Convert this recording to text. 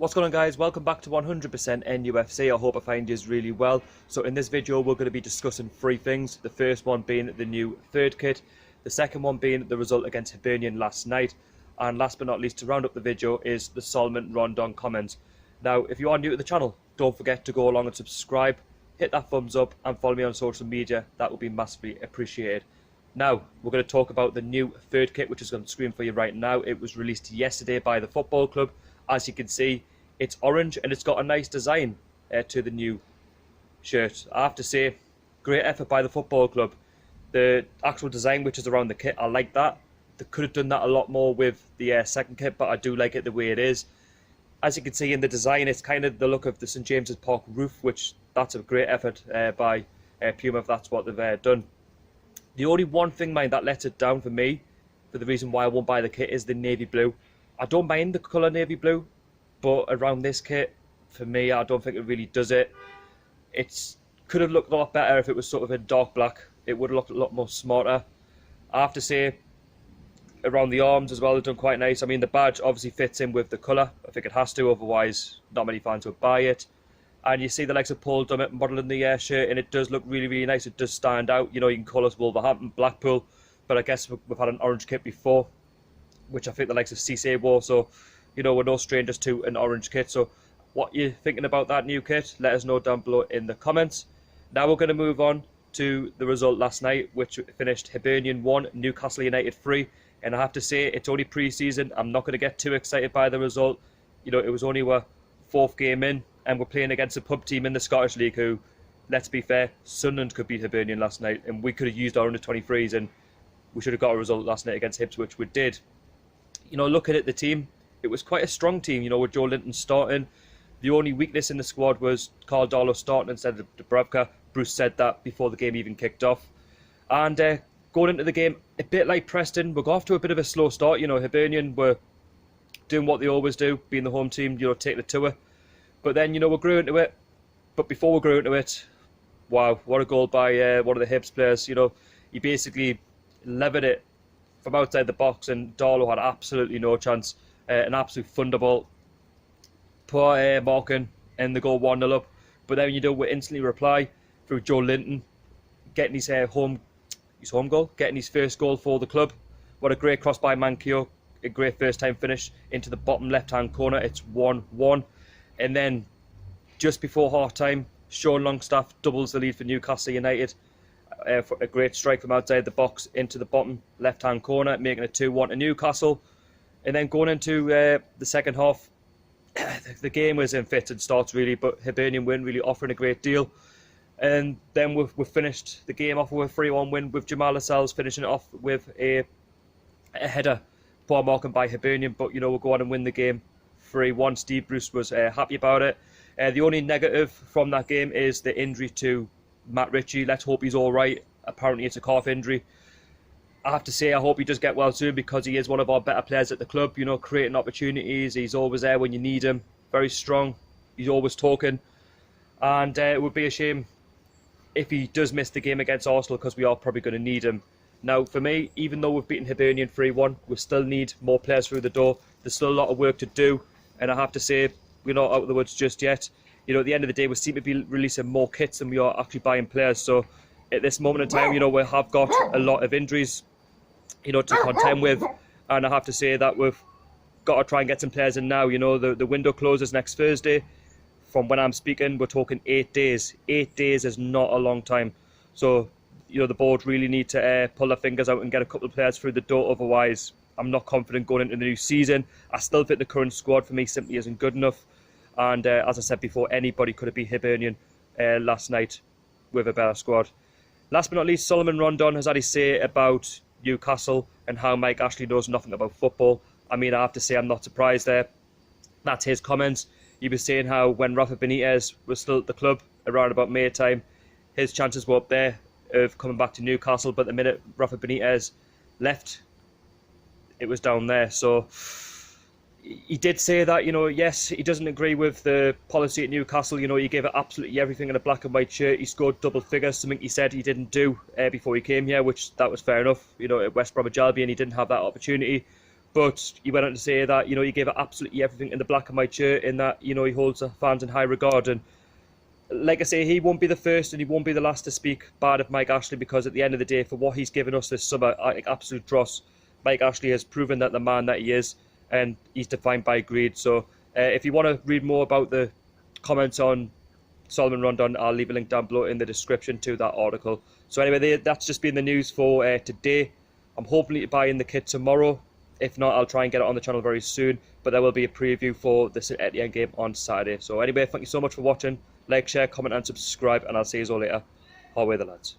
What's going on, guys? Welcome back to 100% NUFC. I hope I find you really well. So in this video we're going to be discussing three things. The first one being the new third kit, the second one being the result against Hibernian last night, and last but not least, to round up the video, is the Solomon Rondon comments. Now if you are new to the channel, don't forget to go along and subscribe, hit that thumbs up and follow me on social media. That would be massively appreciated. Now we're going to talk about the new third kit, which is on the screen for you right now. It was released yesterday by the football club. As you can see, it's orange and it's got a nice design to the new shirt. I have to say, great effort by the football club. The actual design, which is around the kit, I like that. They could have done that a lot more with the second kit, but I do like it the way it is. As you can see in the design, it's kind of the look of the St James's Park roof, which that's a great effort by Puma if that's what they've done. The only one thing, mind, that lets it down for me, for the reason why I won't buy the kit, is the navy blue. I don't mind the colour navy blue, but around this kit, for me, I don't think it really does it. It could have looked a lot better if it was sort of in dark black. It would have looked a lot more smarter. I have to say, around the arms as well, they've done quite nice. I mean, the badge obviously fits in with the colour. I think it has to, otherwise not many fans would buy it. And you see the likes of Paul Dummett modelling the shirt, and it does look really, really nice. It does stand out. You know, you can call us Wolverhampton, Blackpool, but I guess we've had an orange kit before, which I think the likes of Cisse wore, so you know, we're no strangers to an orange kit. So what you're thinking about that new kit, let us know down below in the comments. Now we're going to move on to the result last night, which finished Hibernian 1, Newcastle United 3. And I have to say, it's only pre-season. I'm not going to get too excited by the result. You know, it was only our fourth game in, and we're playing against a pub team in the Scottish League who, let's be fair, Sunderland could beat Hibernian last night, and we could have used our under-23s, and we should have got a result last night against Hibs, which we did. You know, looking at the team, it was quite a strong team, you know, with Joelinton starting. The only weakness in the squad was Carl Darlow starting instead of Dubravka. Bruce said that before the game even kicked off. And going into the game, a bit like Preston, we got off to a bit of a slow start. You know, Hibernian were doing what they always do, being the home team, you know, taking it to it. But then, you know, we grew into it. But before we grew into it, wow, what a goal by one of the Hibs players. You know, he basically levered it from outside the box, and Darlow had absolutely no chance. An absolute thunderbolt. Poor Markin, and the goal 1-0 up. But then you do we instantly reply through Joelinton, getting his home goal, getting his first goal for the club. What a great cross by Manquillo, a great first time finish into the bottom left hand corner. It's 1-1, and then just before half time, Sean Longstaff doubles the lead for Newcastle United. For a great strike from outside the box into the bottom left hand corner, making it 2-1 to Newcastle. And then going into the second half, the game was in fits and starts really, but Hibernian weren't really offering a great deal. And then we've finished the game off with a 3-1 win, with Jamal Lascelles finishing it off with a header. Poor marking by Hibernian, but you know, we'll go on and win the game 3-1. Steve Bruce was happy about it. The only negative from that game is the injury to Matt Ritchie. Let's hope he's all right. Apparently it's a calf injury. I have to say, I hope he does get well soon, because he is one of our better players at the club, you know, creating opportunities. He's always there when you need him. Very strong. He's always talking. And it would be a shame if he does miss the game against Arsenal, because we are probably going to need him. Now, for me, even though we've beaten Hibernian 3-1, we still need more players through the door. There's still a lot of work to do. And I have to say, we're not out of the woods just yet. You know, at the end of the day, we seem to be releasing more kits than we are actually buying players. So at this moment in time, you know, we have got a lot of injuries, you know, to contend with, and I have to say that we've got to try and get some players in now. You know, the window closes next Thursday. From when I'm speaking, we're talking 8 days. 8 days is not a long time. So, you know, the board really need to pull their fingers out and get a couple of players through the door. Otherwise, I'm not confident going into the new season. I still think the current squad for me simply isn't good enough. And as I said before, anybody could have beat Hibernian last night with a better squad. Last but not least, Solomon Rondon has had his say about Newcastle and how Mike Ashley knows nothing about football. I mean, I have to say, I'm not surprised there. That's his comments. He was saying how when Rafa Benitez was still at the club around about May time, his chances were up there of coming back to Newcastle, but the minute Rafa Benitez left, it was down there. So he did say that, you know, yes, he doesn't agree with the policy at Newcastle. You know, he gave it absolutely everything in a black and white shirt. He scored double figures, something he said he didn't do before he came here, which that was fair enough. You know, at West Bromwich Albion, he didn't have that opportunity. But he went on to say that, you know, he gave it absolutely everything in the black and white shirt, in that, you know, he holds the fans in high regard. And like I say, he won't be the first and he won't be the last to speak bad of Mike Ashley, because at the end of the day, for what he's given us this summer, like absolute dross, Mike Ashley has proven that the man that he is, and he's defined by greed. So if you want to read more about the comments on Salomon Rondon, I'll leave a link down below in the description to that article. So anyway, that's just been the news for today. I'm hoping to buy in the kit tomorrow. If not, I'll try and get it on the channel very soon. But there will be a preview for the St Etienne game on Saturday. So anyway, thank you so much for watching. Like, share, comment and subscribe. And I'll see you all later. Away the lads.